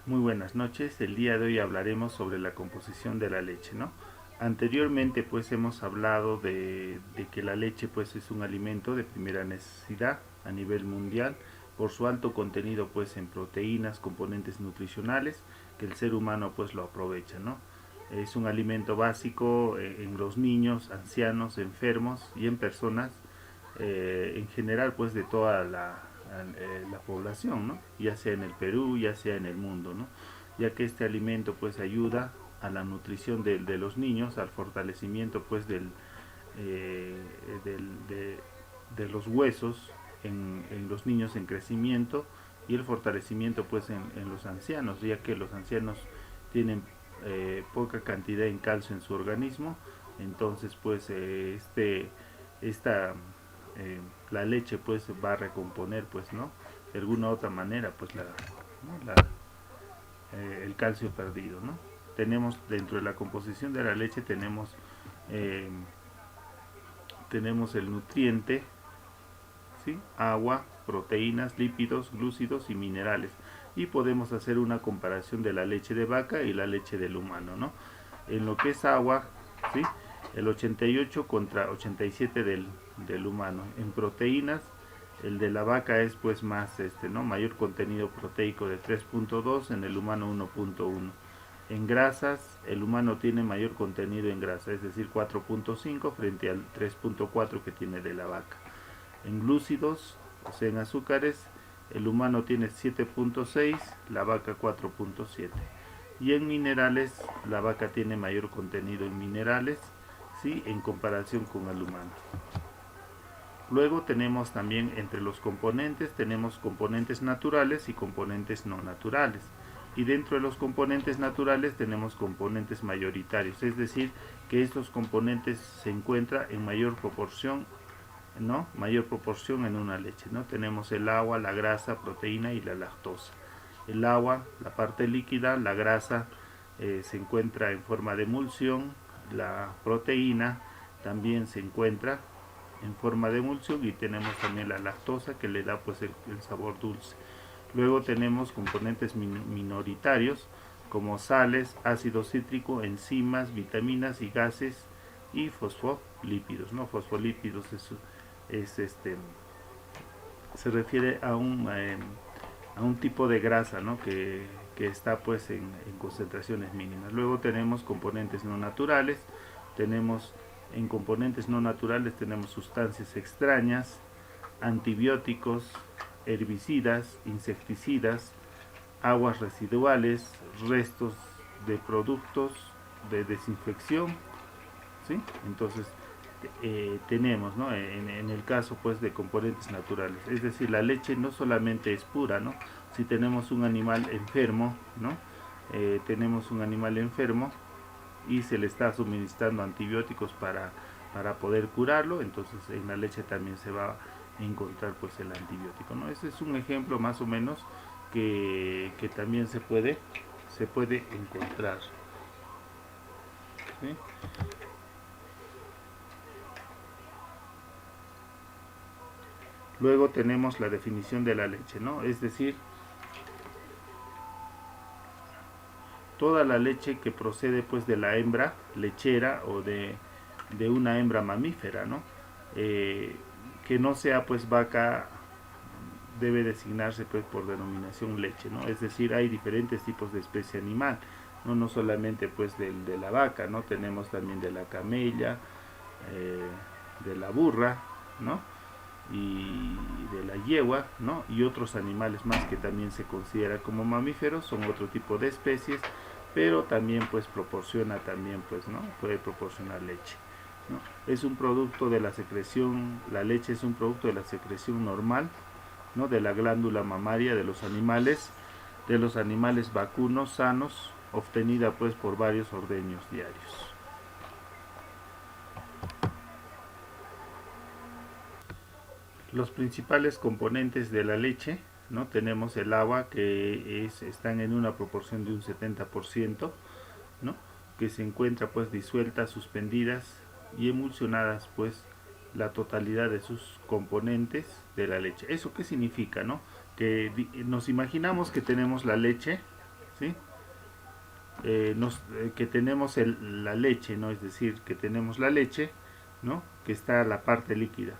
Muy buenas noches. El día de hoy hablaremos sobre la composición de la leche, ¿no? Anteriormente pues hemos hablado de que la leche pues es un alimento de primera necesidad a nivel mundial por su alto contenido pues en proteínas, componentes nutricionales que el ser humano pues lo aprovecha, ¿no? Es un alimento básico en los niños, ancianos, enfermos y en personas en general pues de toda la población, ¿no? Ya sea en el Perú, ya sea en el mundo, ¿no? Ya que este alimento pues ayuda a la nutrición de los niños, al fortalecimiento pues eh, del- de, de los huesos en los niños en crecimiento y el fortalecimiento pues en los ancianos, ya que los ancianos tienen poca cantidad en calcio en su organismo, entonces pues esta eh, la leche pues va a recomponer pues no de alguna u otra manera pues ¿no? El calcio perdido, ¿no? Tenemos dentro de la composición de la leche eh, tenemos el nutriente, ¿sí? Agua, proteínas, lípidos, glúcidos y minerales, y podemos hacer una comparación de la leche de vaca y la leche del humano, ¿no? En lo que es agua, ¿sí? El 88 contra 87 del humano. En proteínas, el de la vaca es pues más no mayor contenido proteico de 3.2, en el humano 1.1. En grasas, el humano tiene mayor contenido en grasa, es decir 4.5 frente al 3.4 que tiene de la vaca. En glúcidos, o sea en azúcares, el humano tiene 7.6, la vaca 4.7. Y en minerales, la vaca tiene mayor contenido en minerales, ¿sí? En comparación con el humano. Luego tenemos también entre los componentes, tenemos componentes naturales y componentes no naturales. Y dentro de los componentes naturales tenemos componentes mayoritarios, es decir, que estos componentes se encuentran en mayor proporción, ¿no? Mayor proporción en una leche, ¿no? Tenemos el agua, la grasa, proteína y la lactosa. El agua, la parte líquida, la grasa se encuentra en forma de emulsión, la proteína también se encuentra en forma de emulsión y tenemos también la lactosa que le da pues el sabor dulce. Luego tenemos componentes minoritarios como sales, ácido cítrico, enzimas, vitaminas y gases y fosfolípidos, ¿no? Fosfolípidos es se refiere a un tipo de grasa, ¿no? que está pues en concentraciones mínimas. Luego tenemos componentes no naturales, tenemos en componentes no naturales tenemos sustancias extrañas, antibióticos, herbicidas, insecticidas, aguas residuales, restos de productos de desinfección, ¿sí? Entonces tenemos, ¿no? En el caso pues de componentes naturales, es decir, la leche no solamente es pura, ¿no? Si tenemos un animal enfermo, ¿no? Tenemos un animal enfermo y se le está suministrando antibióticos para poder curarlo, entonces en la leche también se va a encontrar pues el antibiótico, ¿no? Ese es un ejemplo más o menos que también se puede encontrar, ¿sí? Luego tenemos la definición de la leche, ¿no? Es decir, toda la leche que procede pues de la hembra lechera o de una hembra mamífera, ¿no? Eh, que no sea pues vaca debe designarse pues por denominación leche, ¿no? Es decir, hay diferentes tipos de especie animal, no, no solamente pues de la vaca, ¿no? Tenemos también de la camella, eh, de la burra, ¿no? Y de la yegua, ¿no? Y otros animales más que también se considera como mamíferos, son otro tipo de especies, pero también pues proporciona también pues, ¿no? Puede proporcionar leche, ¿no? Es un producto de la secreción, la leche es un producto de la secreción normal, ¿no? De la glándula mamaria de los animales vacunos sanos, obtenida pues por varios ordeños diarios. Los principales componentes de la leche, ¿no? Tenemos el agua que están en una proporción de un 70%, ¿no? Que se encuentra pues disueltas, suspendidas y emulsionadas pues la totalidad de sus componentes de la leche. ¿Eso qué significa, no? Que nos imaginamos que tenemos la leche, ¿sí? Que tenemos la leche, ¿no? Es decir, que tenemos la leche, ¿no? Que está la parte líquida.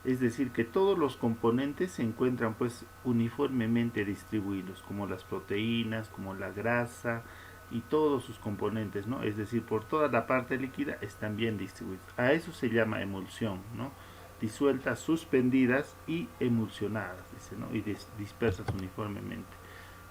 Es decir, que todos los componentes se encuentran pues uniformemente distribuidos, como las proteínas, como la grasa y todos sus componentes, ¿no? Es decir, por toda la parte líquida están bien distribuidos. A eso se llama emulsión, ¿no? Disueltas, suspendidas y emulsionadas, dice, ¿no? Y dispersas uniformemente.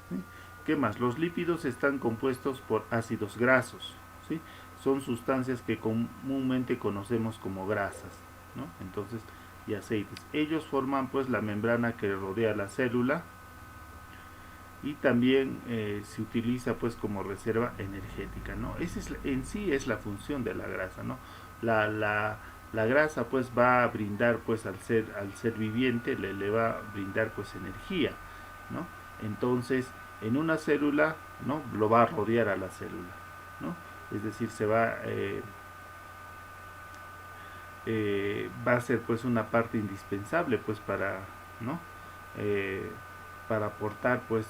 ¿Sí? ¿Qué más? Los lípidos están compuestos por ácidos grasos, ¿sí? Son sustancias que comúnmente conocemos como grasas, ¿no? Entonces, y aceites. Ellos forman pues la membrana que rodea la célula y también se utiliza pues como reserva energética, ¿no? Esa es, en sí es la función de la grasa, ¿no? La grasa pues va a brindar pues al ser viviente le va a brindar pues energía, ¿no? Entonces en una célula, ¿no? Lo va a rodear a la célula, ¿no? Es decir, va a ser pues una parte indispensable pues para, ¿no? Eh, para aportar pues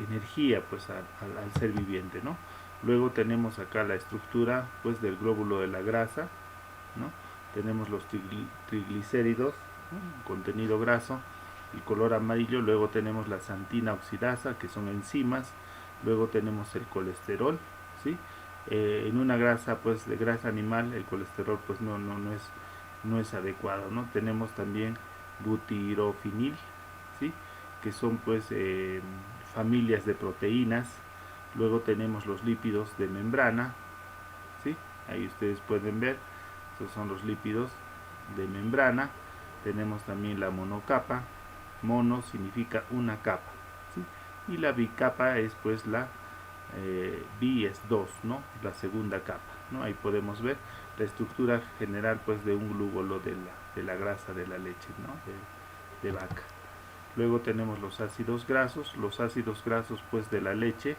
energía pues al ser viviente, ¿no? Luego tenemos acá la estructura pues del glóbulo de la grasa, ¿no? Tenemos los triglicéridos, ¿no? Contenido graso, el color amarillo. Luego tenemos la santina oxidasa, que son enzimas. Luego tenemos el colesterol, ¿sí? En una grasa pues de grasa animal el colesterol pues no es adecuado, ¿no? Tenemos también butirofenil, ¿sí? Que son pues familias de proteínas. Luego tenemos los lípidos de membrana, ¿sí? Ahí ustedes pueden ver, estos son los lípidos de membrana. Tenemos también la monocapa. Mono significa una capa, ¿sí? Y la bicapa es pues la bi es 2, ¿no? La segunda capa, ¿no? Ahí podemos ver la estructura general pues de un glúbulo de la grasa de la leche, ¿no? De vaca. Luego tenemos los ácidos grasos. Los ácidos grasos pues de la leche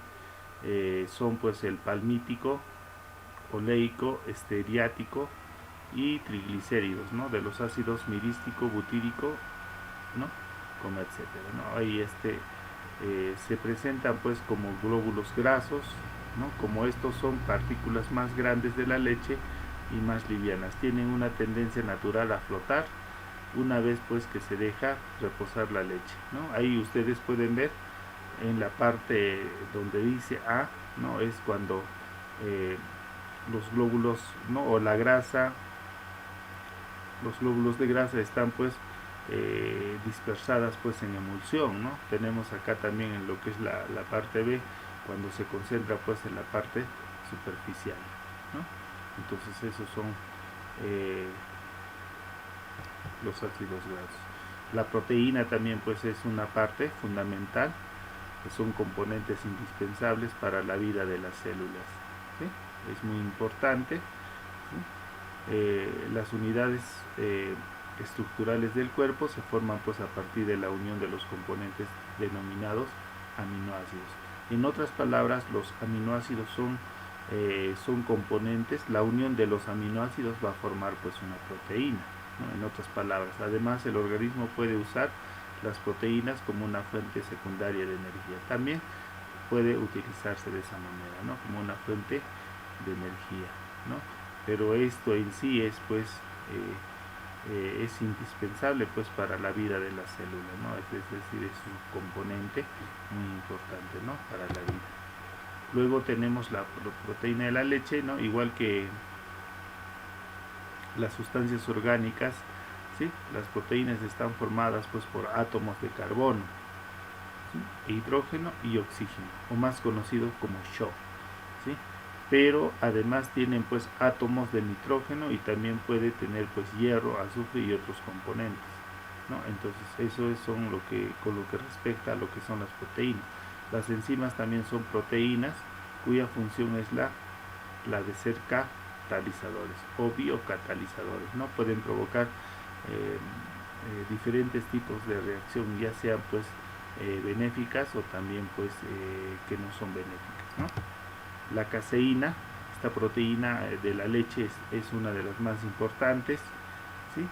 son pues el palmítico, oleico, esteariático y triglicéridos, ¿no? De los ácidos mirístico, butírico, ¿no? Como etcétera, ¿no? Ahí se presentan pues como glóbulos grasos, ¿no? Como estos son partículas más grandes de la leche y más livianas. Tienen una tendencia natural a flotar una vez pues que se deja reposar la leche, ¿no? Ahí ustedes pueden ver en la parte donde dice A, ¿no? Es cuando los glóbulos, ¿no? O la grasa, los glóbulos de grasa están pues dispersadas pues en emulsión, ¿no? Tenemos acá también en lo que es la parte B, cuando se concentra pues en la parte superficial, ¿no? Entonces esos son los ácidos grasos. La proteína también pues es una parte fundamental, que son componentes indispensables para la vida de las células, ¿sí? Es muy importante, ¿sí? Las unidades estructurales del cuerpo se forman pues a partir de la unión de los componentes denominados aminoácidos. En otras palabras, los aminoácidos son componentes. La unión de los aminoácidos va a formar pues una proteína, ¿no? En otras palabras, además el organismo puede usar las proteínas como una fuente secundaria de energía. También puede utilizarse de esa manera, ¿no? Como una fuente de energía, ¿no? Pero esto en sí es pues es indispensable pues para la vida de la célula, ¿no? Es decir, es un componente muy importante, ¿no? Para la vida. Luego tenemos la proteína de la leche, ¿no? Igual que las sustancias orgánicas, ¿sí? Las proteínas están formadas pues por átomos de carbono, ¿sí? Hidrógeno y oxígeno, o más conocido como SHO, ¿sí? Pero además tienen pues átomos de nitrógeno y también puede tener pues hierro, azufre y otros componentes, ¿no? Entonces eso son con lo que respecta a lo que son las proteínas. Las enzimas también son proteínas cuya función es la de ser catalizadores o biocatalizadores, ¿no? Pueden provocar diferentes tipos de reacción, ya sean pues benéficas o también pues que no son benéficas, ¿no? La caseína, esta proteína de la leche es una de las más importantes, ¿sí?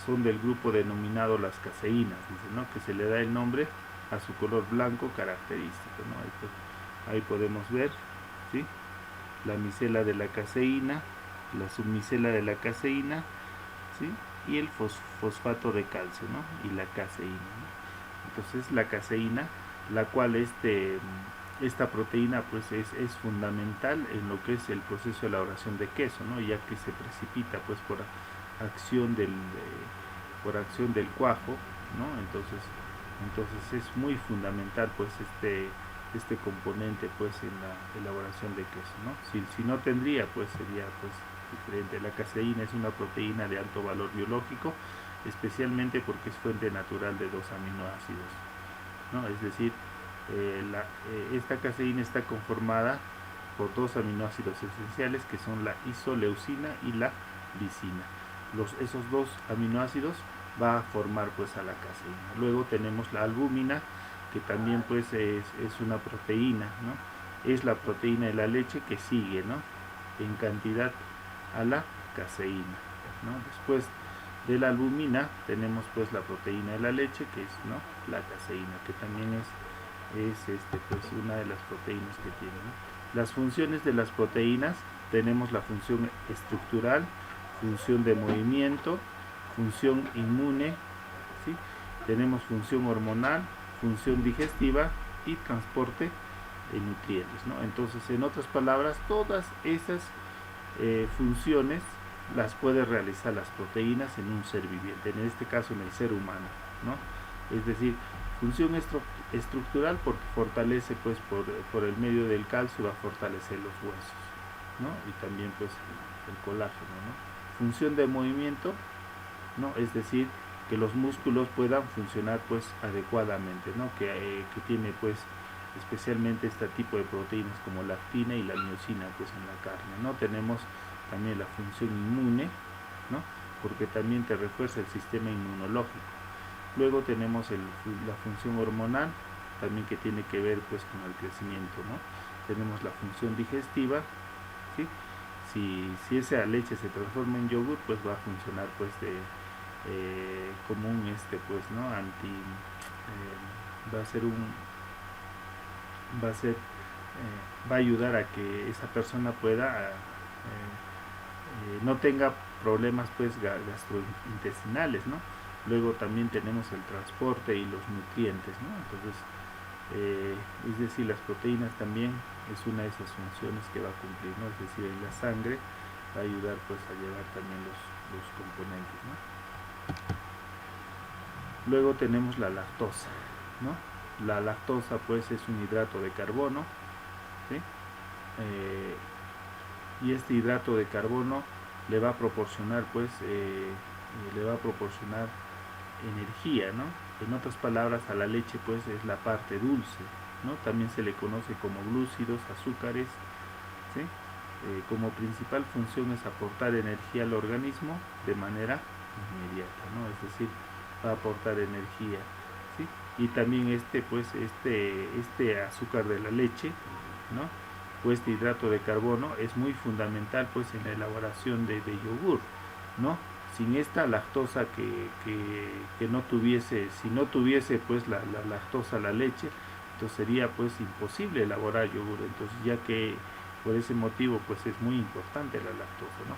Son del grupo denominado las caseínas, dice, ¿no? Que se le da el nombre a su color blanco característico, ¿no? Ahí podemos ver, ¿sí?, la micela de la caseína, la submicela de la caseína, ¿sí?, y el fosfato de calcio, ¿no?, y la caseína, ¿no? Entonces la caseína, la cual esta proteína pues es fundamental en lo que es el proceso de elaboración de queso, ¿no?, ya que se precipita pues por acción del cuajo, ¿no? Entonces es muy fundamental pues este componente pues en la elaboración de queso, ¿no? Si no tendría, pues sería pues diferente. La caseína es una proteína de alto valor biológico, especialmente porque es fuente natural de 2 aminoácidos, ¿no? Es decir, esta caseína está conformada por 2 aminoácidos esenciales, que son la isoleucina y la lisina. Esos 2 aminoácidos va a formar pues a la caseína. Luego tenemos la albúmina, que también pues es una proteína, ¿no? Es la proteína de la leche que sigue, ¿no?, en cantidad a la caseína, ¿no? Después de la albúmina tenemos pues la proteína de la leche, que es, ¿no?, la caseína, que también es pues una de las proteínas que tiene, ¿no? Las funciones de las proteínas: tenemos la función estructural, función de movimiento, función inmune, ¿sí?, tenemos función hormonal, función digestiva y transporte de nutrientes, ¿no? Entonces, en otras palabras, todas esas funciones las puede realizar las proteínas en un ser viviente, en este caso en el ser humano, ¿no? Es decir, función estructural, porque fortalece pues por el medio del calcio, va a fortalecer los huesos, ¿no?, y también pues el colágeno, ¿no? Función de movimiento, ¿no?, es decir, que los músculos puedan funcionar pues adecuadamente, ¿no?, que tiene pues especialmente este tipo de proteínas como la actina y la miosina pues en la carne, ¿no? Tenemos también la función inmune, ¿no?, porque también te refuerza el sistema inmunológico. Luego tenemos la función hormonal, también, que tiene que ver pues con el crecimiento, ¿no? Tenemos la función digestiva, ¿sí? Si esa leche se transforma en yogur, pues va a funcionar pues como un pues, ¿no?, va a ayudar a que esa persona pueda no tenga problemas pues gastrointestinales, ¿no? Luego también tenemos el transporte y los nutrientes, ¿no? Entonces, es decir, las proteínas también es una de esas funciones que va a cumplir, ¿no? Es decir, en la sangre va a ayudar pues a llevar también los componentes, ¿no? Luego tenemos la lactosa, ¿no? La lactosa pues es un hidrato de carbono, ¿sí? Y este hidrato de carbono le va a proporcionar pues energía, ¿no? En otras palabras, a la leche pues es la parte dulce, ¿no? También se le conoce como glúcidos, azúcares, ¿sí? Como principal función es aportar energía al organismo de manera inmediata, ¿no? Es decir, va a aportar energía, ¿sí? Y también este azúcar de la leche, ¿no?, o este hidrato de carbono es muy fundamental pues en la elaboración de yogur, ¿no? Sin esta lactosa que no tuviese, si no tuviese pues la lactosa la leche, entonces sería pues imposible elaborar yogur. Entonces, ya que por ese motivo pues es muy importante la lactosa, ¿no?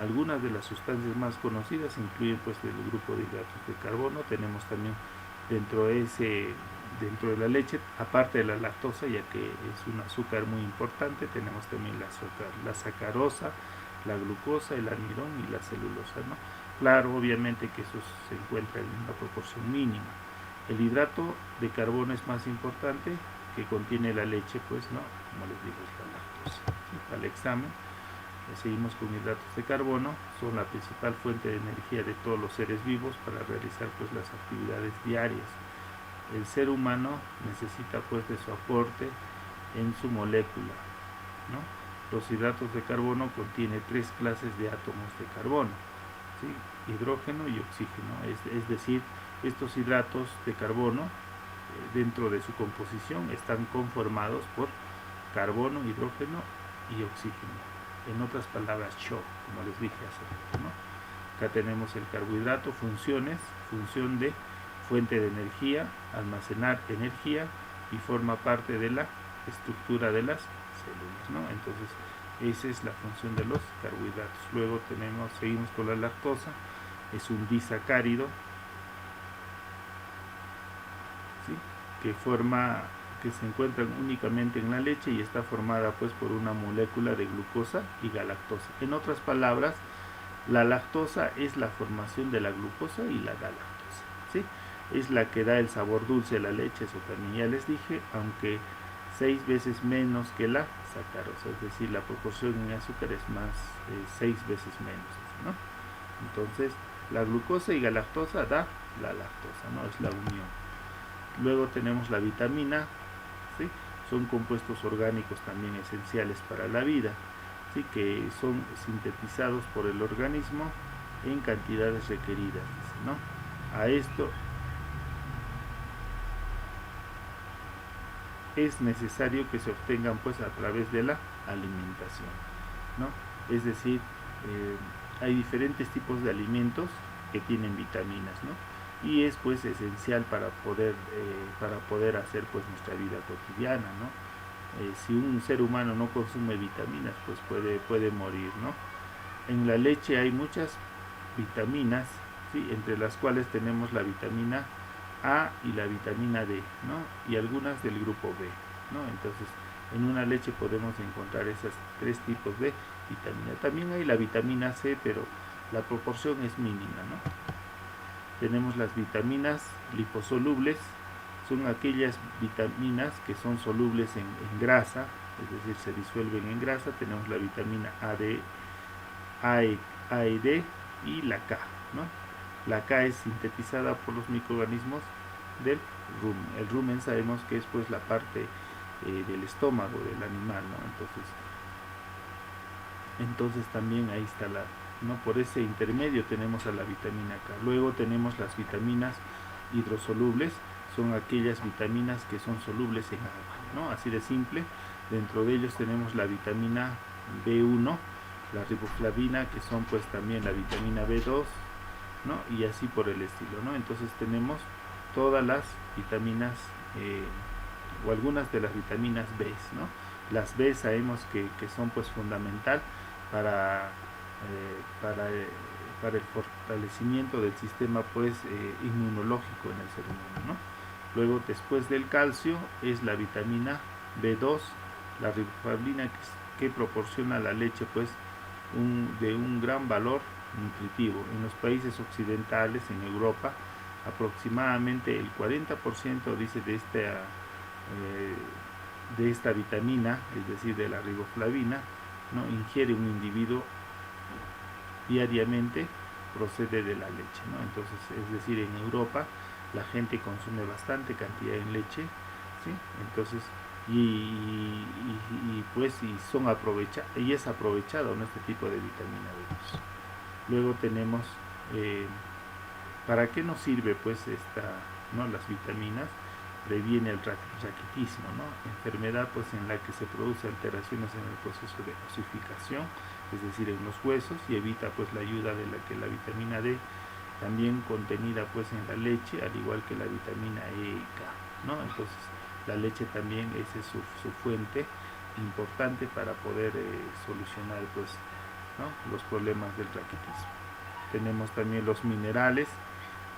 Algunas de las sustancias más conocidas incluyen pues el grupo de hidratos de carbono. Tenemos también dentro de la leche, aparte de la lactosa, ya que es un azúcar muy importante, tenemos también la sacarosa, la glucosa, el almidón y la celulosa, ¿no? Claro, obviamente que eso se encuentra en una proporción mínima. El hidrato de carbono es más importante, que contiene la leche, pues, ¿no?, como les digo, es la lactosa, ¿sí? Para el examen, seguimos con hidratos de carbono. Son la principal fuente de energía de todos los seres vivos para realizar pues las actividades diarias. El ser humano necesita pues de su aporte en su molécula, ¿no? Los hidratos de carbono contienen 3 clases de átomos de carbono, ¿sí?, hidrógeno y oxígeno. Es decir, estos hidratos de carbono dentro de su composición están conformados por carbono, hidrógeno y oxígeno. En otras palabras, como les dije hace rato, ¿no? Acá tenemos el carbohidrato, función de fuente de energía, almacenar energía y forma parte de la estructura de las células, ¿no? Entonces, esa es la función de los carbohidratos. Luego seguimos con la lactosa, es un disacárido, ¿sí? que se encuentran únicamente en la leche y está formada pues por una molécula de glucosa y galactosa. En otras palabras, la lactosa es la formación de la glucosa y la galactosa, ¿sí? Es la que da el sabor dulce a la leche, eso también ya les dije, aunque 6 veces menos que la sacarosa, es decir, la proporción en azúcar es más 6 veces menos, ¿no? Entonces, la glucosa y galactosa da la lactosa, ¿no? Es la unión. Luego tenemos la vitamina, ¿sí? Son compuestos orgánicos también esenciales para la vida, ¿sí? Que son sintetizados por el organismo en cantidades requeridas, ¿no? A esto es necesario que se obtengan pues a través de la alimentación, ¿no? Es decir, hay diferentes tipos de alimentos que tienen vitaminas, ¿no? Y es pues esencial para poder hacer pues nuestra vida cotidiana, ¿no? Si un ser humano no consume vitaminas, pues puede morir, ¿no? En la leche hay muchas vitaminas, ¿sí? Entre las cuales tenemos la vitamina A y la vitamina D, ¿no? Y algunas del grupo B, ¿no? Entonces, en una leche podemos encontrar esos 3 tipos de vitamina. También hay la vitamina C, pero la proporción es mínima, ¿no? Tenemos las vitaminas liposolubles, son aquellas vitaminas que son solubles en grasa, es decir, se disuelven en grasa. Tenemos la vitamina A y D y la K, ¿no? La K es sintetizada por los microorganismos del rumen. El rumen sabemos que es pues la parte del estómago del animal, ¿no? Entonces también ahí está ¿no? Por ese intermedio tenemos a la vitamina K. Luego tenemos las vitaminas hidrosolubles, son aquellas vitaminas que son solubles en agua, ¿no? Así de simple. Dentro de ellos tenemos la vitamina B1, la riboflavina, que son pues también la vitamina B2, ¿no? Y así por el estilo, ¿no? Entonces tenemos todas las vitaminas o algunas de las vitaminas B, ¿no? Las B sabemos que son pues fundamental para el fortalecimiento del sistema pues inmunológico en el ser humano, ¿no? Luego, después del calcio, es la vitamina B2, la riboflavina, que proporciona la leche pues de un gran valor nutritivo. En los países occidentales, en Europa, aproximadamente el 40% dice de esta vitamina, es decir, de la riboflavina, ¿no? Ingiere un individuo diariamente, procede de la leche, ¿no? Entonces, es decir, en Europa la gente consume bastante cantidad de leche, ¿sí? Entonces, y es aprovechado, ¿no? Este tipo de vitamina B2. Luego tenemos ¿para qué nos sirve pues ¿no? Las vitaminas? Previene el raquitismo, ¿no? Enfermedad pues en la que se producen alteraciones en el proceso de osificación, es decir, en los huesos, y evita pues la ayuda de la vitamina D, también contenida pues en la leche, al igual que la vitamina E y K, ¿no? Entonces la leche también es su fuente importante para poder solucionar pues, ¿no? Los problemas del raquitismo. Tenemos también los minerales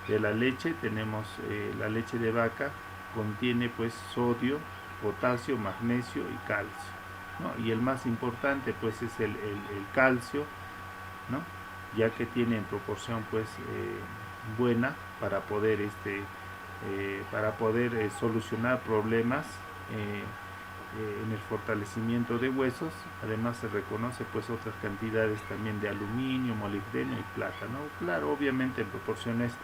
de la leche. Tenemos la leche de vaca, contiene pues sodio, potasio, magnesio y calcio, ¿no? Y el más importante pues es el calcio, ¿no? Ya que tiene en proporción pues buena para poder solucionar problemas en el fortalecimiento de huesos. Además se reconoce pues otras cantidades también de aluminio, molibdeno y plata, ¿no? Claro, obviamente en proporciones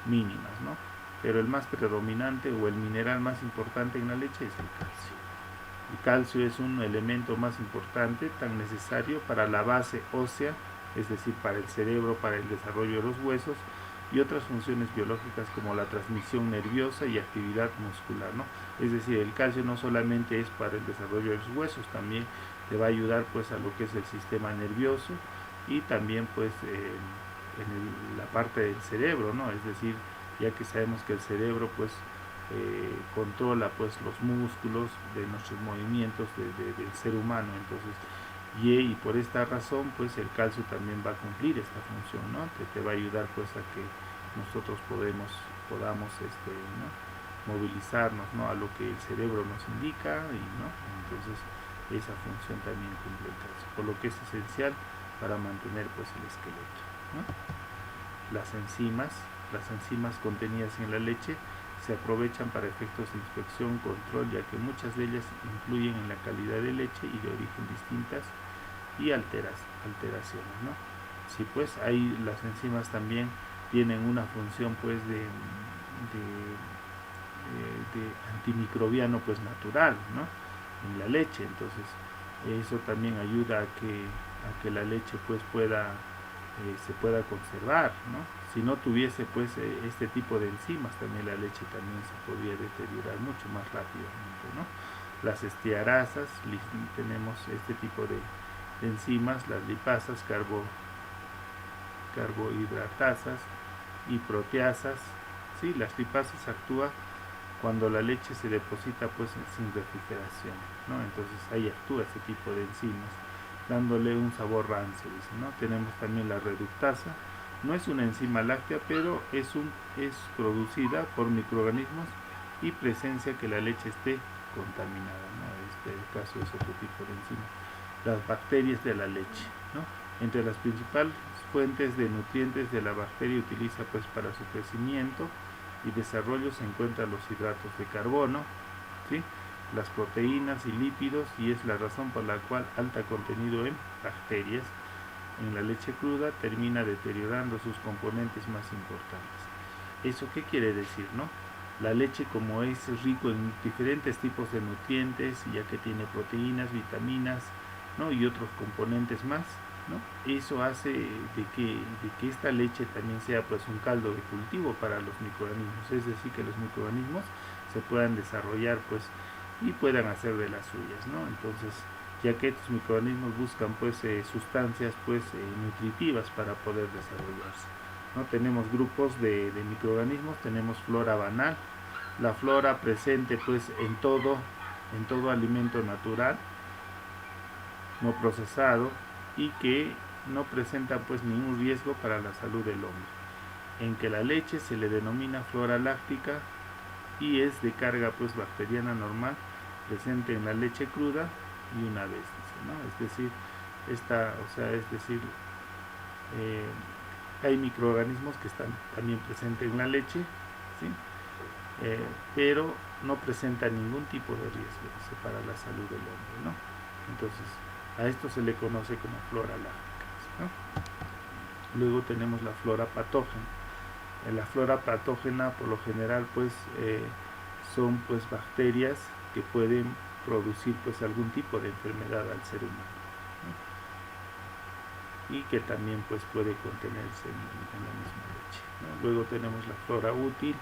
mínimas, ¿no? Pero el más predominante o el mineral más importante en la leche es el calcio. El calcio es un elemento más importante, tan necesario para la base ósea, es decir, para el cerebro, para el desarrollo de los huesos y otras funciones biológicas como la transmisión nerviosa y actividad muscular, ¿no? Es decir, el calcio no solamente es para el desarrollo de los huesos, también le va a ayudar pues a lo que es el sistema nervioso y también pues en la parte del cerebro, ¿no? Es decir, ya que sabemos que el cerebro pues controla pues los músculos de nuestros movimientos del ser humano. Entonces y por esta razón pues el calcio también va a cumplir esta función, ¿no? Te va a ayudar pues a que nosotros podamos ¿no? movilizarnos, ¿no? a lo que el cerebro nos indica, y ¿no? entonces esa función también cumple el calcio, por lo que es esencial para mantener pues el esqueleto, ¿no? Las enzimas contenidas en la leche se aprovechan para efectos de inspección, control, ya que muchas de ellas influyen en la calidad de leche y de origen distintas y alteraciones, ¿no? Sí, pues ahí las enzimas también tienen una función pues de antimicrobiano pues natural, ¿no? En la leche. Entonces eso también ayuda a que la leche pues se pueda conservar, ¿no? Si no tuviese pues este tipo de enzimas, también la leche también se podría deteriorar mucho más rápidamente, ¿no? Las estearasas, tenemos este tipo de enzimas, las lipasas, carbohidratasas y proteasas. Sí, las lipasas actúan cuando la leche se deposita pues sin refrigeración, ¿no? Entonces ahí actúa ese tipo de enzimas, dándole un sabor rancio, dice, ¿no? Tenemos también la reductasa, no es una enzima láctea, pero es producida por microorganismos y presencia que la leche esté contaminada, ¿no? Este caso es otro tipo de enzima. Las bacterias de la leche, ¿no? Entre las principales fuentes de nutrientes de la bacteria utiliza pues para su crecimiento y desarrollo se encuentran los hidratos de carbono, ¿sí? Las proteínas y lípidos, y es la razón por la cual alto contenido en bacterias en la leche cruda termina deteriorando sus componentes más importantes. ¿Eso qué quiere decir, no? La leche, como es rico en diferentes tipos de nutrientes, ya que tiene proteínas, vitaminas, ¿no? y otros componentes más, ¿no? Eso hace de que esta leche también sea pues un caldo de cultivo para los microorganismos, es decir, que los microorganismos se puedan desarrollar pues y puedan hacer de las suyas, ¿no? Entonces, ya que estos microorganismos buscan pues sustancias pues nutritivas para poder desarrollarse, ¿no? Tenemos grupos de microorganismos, tenemos flora banal, la flora presente pues en todo alimento natural no procesado y que no presenta pues ningún riesgo para la salud del hombre, en que la leche se le denomina flora láctica y es de carga pues bacteriana normal, presente en la leche cruda y una vez, ¿no? Es decir, eh, hay microorganismos que están también presentes en la leche, ¿sí? Pero no presenta ningún tipo de riesgo, dice, para la salud del hombre, ¿no? Entonces, a esto se le conoce como flora láctica, ¿no? Luego tenemos la flora patógena. La flora patógena, por lo general, pues son pues bacterias que pueden producir pues algún tipo de enfermedad al ser humano, ¿no? Y que también pues puede contenerse en la misma leche, ¿no? Luego tenemos la flora útil,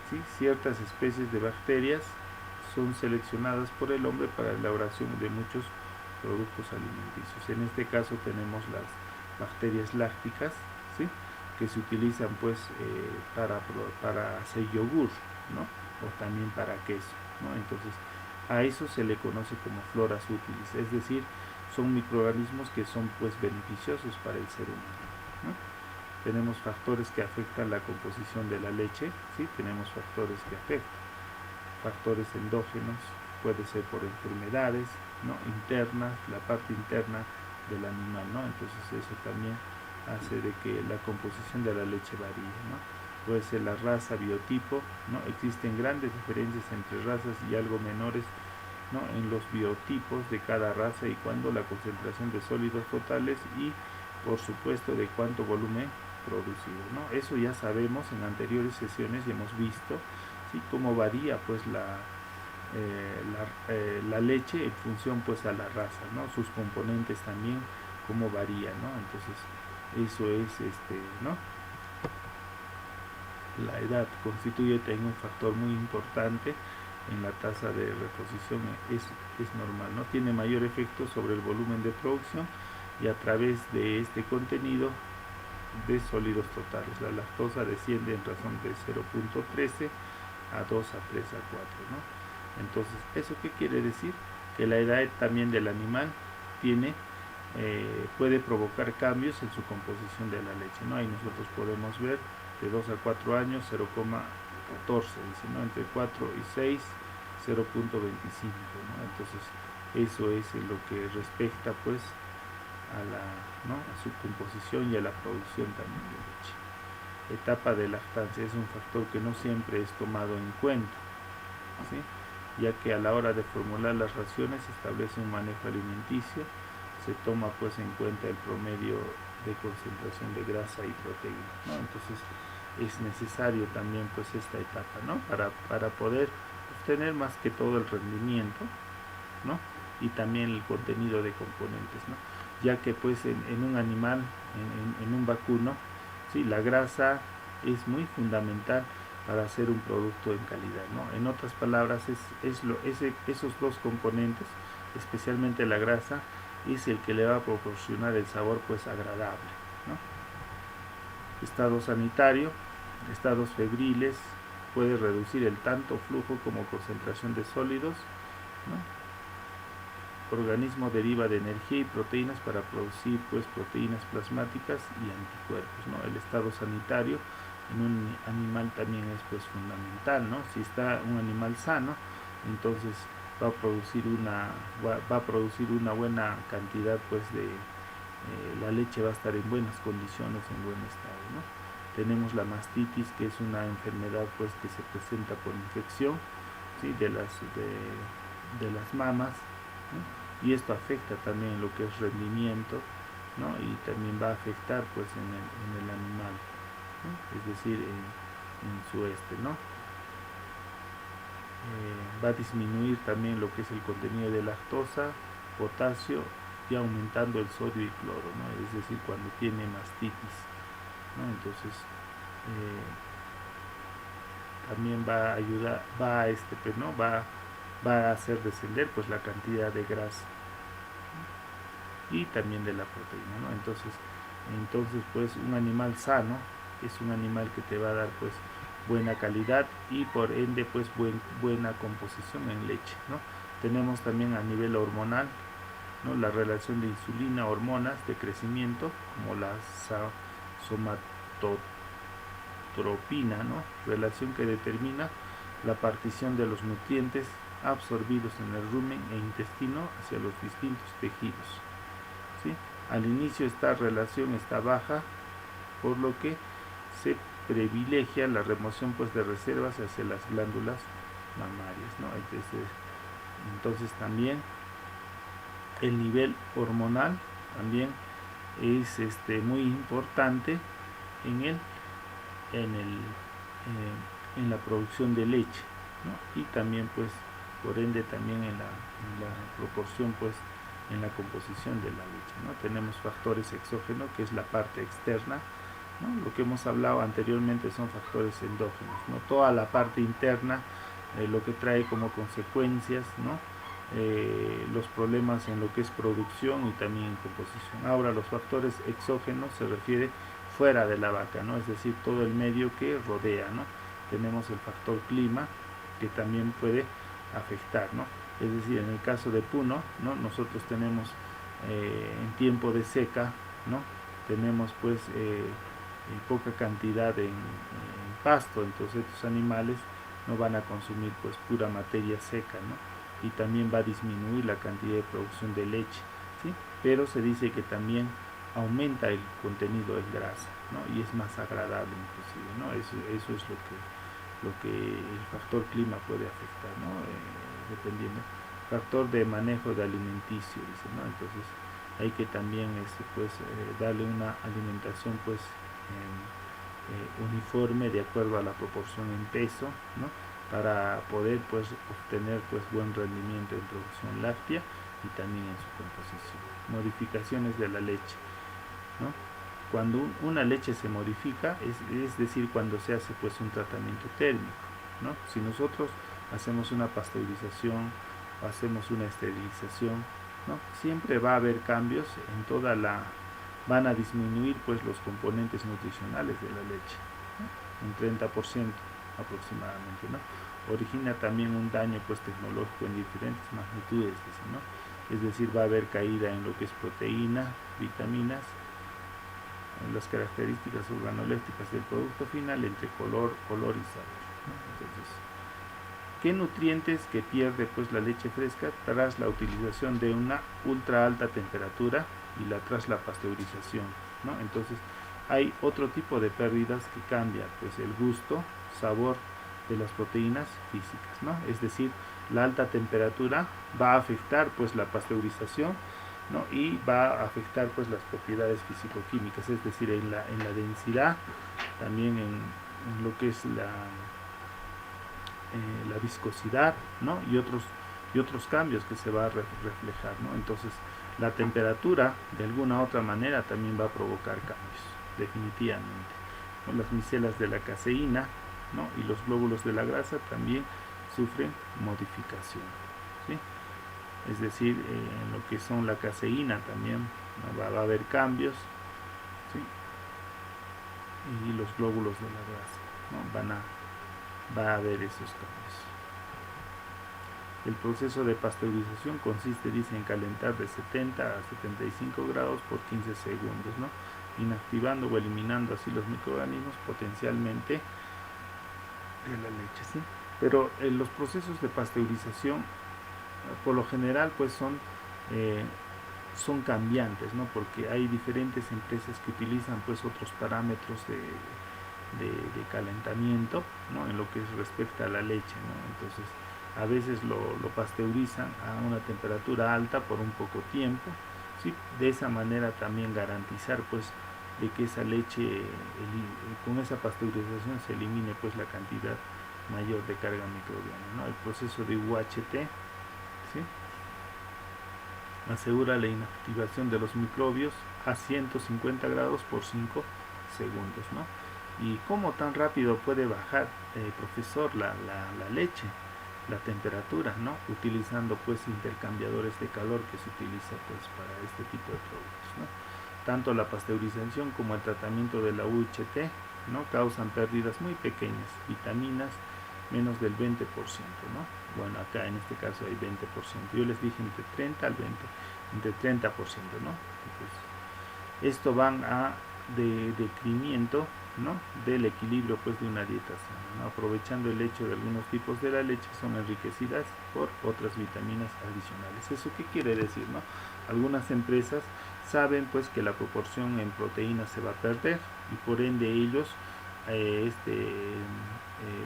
¿sí? Ciertas especies de bacterias son seleccionadas por el hombre para la elaboración de muchos productos alimenticios. En este caso tenemos las bacterias lácticas, ¿sí? que se utilizan pues para hacer yogur, ¿no? o también para queso, ¿no? Entonces a eso se le conoce como floras útiles, es decir, son microorganismos que son pues beneficiosos para el ser humano, ¿no? Tenemos factores que afectan la composición de la leche, ¿sí? Tenemos factores que afectan, factores endógenos, puede ser por enfermedades, ¿no? internas, la parte interna del animal, ¿no? Entonces eso también hace de que la composición de la leche varíe, ¿no? Puede ser la raza, biotipo, ¿no? Existen grandes diferencias entre razas y algo menores, ¿no? en los biotipos de cada raza y cuando la concentración de sólidos totales y por supuesto de cuánto volumen producido, ¿no? Eso ya sabemos, en anteriores sesiones y hemos visto, ¿sí? cómo varía pues la leche en función pues a la raza, ¿no? Sus componentes también cómo varía, ¿no? Entonces eso es ¿no? La edad constituye también un factor muy importante en la tasa de reposición, es normal, ¿no? Tiene mayor efecto sobre el volumen de producción y a través de este contenido de sólidos totales. La lactosa desciende en razón de 0.13 a 2 a 3 a 4, ¿no? Entonces, ¿eso qué quiere decir? Que la edad también del animal puede provocar cambios en su composición de la leche, ¿no? Ahí nosotros podemos ver de 2 a 4 años 0,14, dice, ¿no? Entre 4 y 6 0.25, ¿no? Entonces eso es lo que respecta pues a su composición y a la producción también de leche. Etapa de lactancia es un factor que no siempre es tomado en cuenta, ¿sí? Ya que a la hora de formular las raciones se establece un manejo alimenticio, se toma pues en cuenta el promedio de concentración de grasa y proteína, ¿no? Entonces es necesario también pues esta etapa, ¿no? Para poder obtener más que todo el rendimiento, ¿no? Y también el contenido de componentes, ¿no? Ya que pues en un animal, en un vacuno, ¿sí? La grasa es muy fundamental para hacer un producto en calidad, ¿no? En otras palabras, esos dos componentes, especialmente la grasa, es el que le va a proporcionar el sabor pues agradable, ¿no? Estado sanitario, estados febriles, puede reducir el tanto flujo como concentración de sólidos, ¿no? Organismo deriva de energía y proteínas para producir pues proteínas plasmáticas y anticuerpos, ¿no? El estado sanitario en un animal también es pues fundamental, ¿no? Si está un animal sano, entonces va a producir una buena cantidad pues de la leche, va a estar en buenas condiciones, en buen estado, ¿no? Tenemos la mastitis, que es una enfermedad pues que se presenta por infección, ¿sí? de las mamas, ¿no? Y esto afecta también lo que es rendimiento, ¿no? Y también va a afectar pues en el animal, ¿no? Es decir, en su ¿no? Va a disminuir también lo que es el contenido de lactosa, potasio y aumentando el sodio y cloro, ¿no? Es decir, cuando tiene mastitis, ¿no? Entonces también va a ayudar, pues, ¿no? va a hacer descender pues la cantidad de grasa, ¿no? Y también de la proteína, ¿no? Entonces pues un animal sano es un animal que te va a dar pues buena calidad y por ende pues buena composición en leche, ¿no? Tenemos también a nivel hormonal, ¿no? La relación de insulina, hormonas de crecimiento como la somatotropina, ¿no? Relación que determina la partición de los nutrientes absorbidos en el rumen e intestino hacia los distintos tejidos, ¿sí? Al inicio esta relación está baja, por lo que se privilegia la remoción pues de reservas hacia las glándulas mamarias, ¿no? Entonces también el nivel hormonal también es muy importante en el en el en la producción de leche, ¿no? Y también pues por ende también en la proporción pues en la composición de la leche, ¿no? Tenemos factores exógenos, que es la parte externa, ¿no? Lo que hemos hablado anteriormente son factores endógenos, ¿no? Toda la parte interna, lo que trae como consecuencias, ¿no? Los problemas en lo que es producción y también en composición. Ahora los factores exógenos se refiere fuera de la vaca, ¿no? Es decir, todo el medio que rodea, ¿no? Tenemos el factor clima, que también puede afectar, ¿no? Es decir, en el caso de Puno, ¿no? Nosotros tenemos en tiempo de seca, ¿no? Tenemos pues poca cantidad en pasto, entonces estos animales no van a consumir pues pura materia seca, ¿no? Y también va a disminuir la cantidad de producción de leche, ¿sí? Pero se dice que también aumenta el contenido en grasa, ¿no? Y es más agradable inclusive, ¿no? Eso es lo que el factor clima puede afectar, ¿no? Dependiendo. Factor de manejo de alimenticio, dice, ¿no? Entonces hay que también pues darle una alimentación pues uniforme de acuerdo a la proporción en peso, ¿no? Para poder pues obtener pues buen rendimiento en producción láctea y también en su composición. Modificaciones de la leche, ¿no? Cuando una leche se modifica, es decir, cuando se hace pues un tratamiento térmico, ¿no? Si nosotros hacemos una pasteurización o hacemos una esterilización, ¿no? Siempre va a haber cambios en toda van a disminuir pues los componentes nutricionales de la leche, ¿no? Un 30% aproximadamente, ¿no? Origina también un daño pues tecnológico en diferentes magnitudes, ¿no? Es decir, va a haber caída en lo que es proteína, vitaminas, en las características organolépticas del producto final entre color y sabor, ¿no? Entonces, ¿qué nutrientes que pierde pues la leche fresca tras la utilización de una ultra alta temperatura tras la pasteurización, ¿no? Entonces hay otro tipo de pérdidas que cambia pues el gusto, sabor de las proteínas físicas, ¿no? Es decir, la alta temperatura va a afectar pues la pasteurización, ¿no? Y va a afectar pues las propiedades físico-químicas, es decir, en la densidad, también en lo que es la viscosidad, ¿no? y otros cambios que se va a reflejar, ¿no? Entonces la temperatura de alguna otra manera también va a provocar cambios, definitivamente, ¿no? Las micelas de la caseína, ¿no? y los glóbulos de la grasa también sufren modificación, ¿sí? Es decir, en lo que son la caseína también, ¿no? va a haber cambios, ¿sí? y los glóbulos de la grasa, ¿no? va a haber esos cambios. El proceso de pasteurización consiste, dice, en calentar de 70 a 75 grados por 15 segundos, ¿no? inactivando o eliminando así los microorganismos potencialmente de la leche, ¿sí? Pero los procesos de pasteurización por lo general pues son cambiantes, ¿no? Porque hay diferentes empresas que utilizan pues otros parámetros de calentamiento, ¿no? en lo que respecta a la leche, ¿no? Entonces a veces lo pasteurizan a una temperatura alta por un poco tiempo, ¿sí? De esa manera también garantizar pues de que esa leche con esa pasteurización se elimine pues la cantidad mayor de carga microbiana, ¿no? El proceso de UHT, ¿sí? asegura la inactivación de los microbios a 150 grados por 5 segundos, ¿no? ¿Y cómo tan rápido puede bajar, profesor, la leche, la temperatura, ¿no? Utilizando pues intercambiadores de calor que se utiliza pues para este tipo de productos, ¿no? Tanto la pasteurización como el tratamiento de la UHT, ¿no? causan pérdidas muy pequeñas, vitaminas menos del 20%, ¿no? Bueno, acá en este caso hay 20%. Yo les dije entre 30 al 20, entre 30%, ¿no? Entonces, esto van a de decremento, ¿no? del equilibrio pues de una dieta sana, ¿no? aprovechando el hecho de algunos tipos de la leche son enriquecidas por otras vitaminas adicionales. ¿Eso qué quiere decir, no? Algunas empresas saben pues que la proporción en proteínas se va a perder y por ende ellos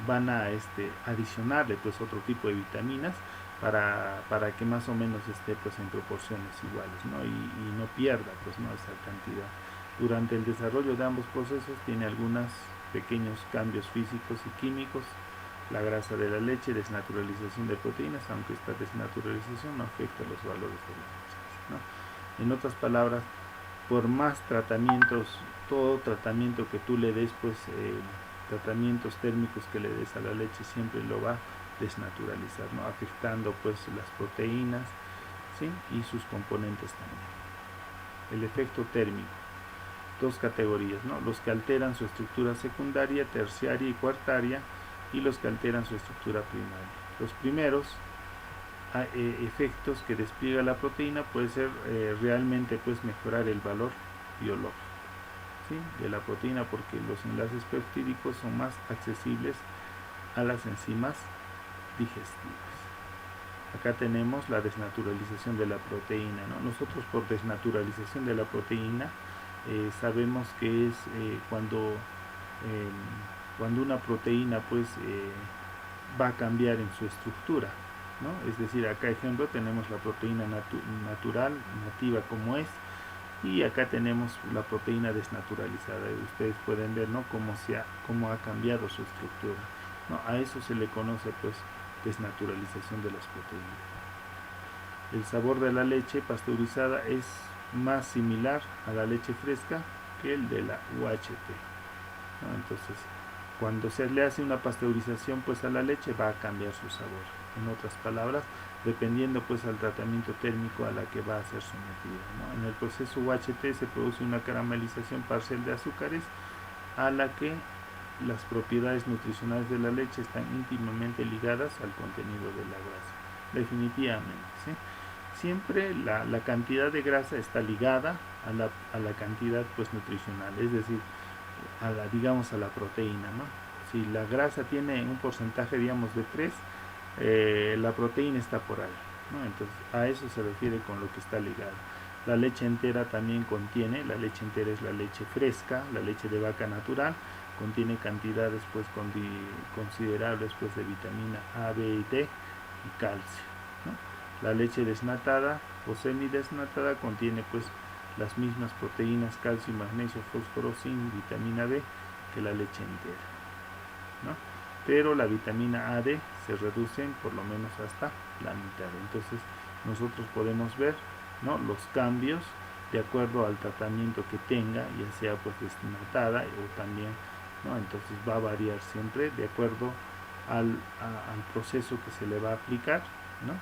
van a adicionarle pues otro tipo de vitaminas para que más o menos esté pues en proporciones iguales, ¿no? y no pierda pues no esa cantidad. Durante el desarrollo de ambos procesos tiene algunos pequeños cambios físicos y químicos. La grasa de la leche, desnaturalización de proteínas, aunque esta desnaturalización no afecta los valores de la leche, ¿no? En otras palabras, por más tratamientos, todo tratamiento que tú le des, pues tratamientos térmicos que le des a la leche siempre lo va a desnaturalizar, ¿no? afectando pues las proteínas, ¿sí? y sus componentes también. El efecto térmico. Dos categorías, ¿no? los que alteran su estructura secundaria, terciaria y cuartaria y los que alteran su estructura primaria. Los primeros efectos que despliega la proteína puede ser realmente pues mejorar el valor biológico, ¿sí? de la proteína porque los enlaces peptídicos son más accesibles a las enzimas digestivas. Acá tenemos la desnaturalización de la proteína, ¿no? Nosotros por desnaturalización de la proteína sabemos que es cuando una proteína pues va a cambiar en su estructura, ¿no? Es decir, acá ejemplo tenemos la proteína natural, nativa como es, y acá tenemos la proteína desnaturalizada. Ustedes pueden ver, ¿no? cómo ha cambiado su estructura, ¿no? A eso se le conoce pues desnaturalización de las proteínas. El sabor de la leche pasteurizada es más similar a la leche fresca que el de la UHT, ¿no? Entonces, cuando se le hace una pasteurización pues a la leche va a cambiar su sabor. en otras palabras, dependiendo pues al tratamiento térmico a la que va a ser sometida, ¿no? En el proceso UHT se produce una caramelización parcial de azúcares a la que las propiedades nutricionales de la leche están íntimamente ligadas al contenido de la grasa, definitivamente, ¿sí? Siempre la cantidad de grasa está ligada a la cantidad pues nutricional, es decir, digamos a la proteína, ¿no? Si la grasa tiene un porcentaje, digamos, de 3, la proteína está por ahí, ¿no? Entonces a eso se refiere con lo que está ligado. La leche entera también contiene, la leche entera es la leche fresca, la leche de vaca natural, contiene cantidades pues considerables pues de vitamina A, B y D y calcio, ¿no? La leche desnatada o semidesnatada contiene pues las mismas proteínas, calcio, magnesio, fósforo, zinc, vitamina B que la leche entera, ¿no? Pero la vitamina A, D se reducen por lo menos hasta la mitad. Entonces nosotros podemos ver, ¿no?, los cambios de acuerdo al tratamiento que tenga, ya sea pues desnatada o también, ¿no? Entonces va a variar siempre de acuerdo al proceso que se le va a aplicar, ¿no?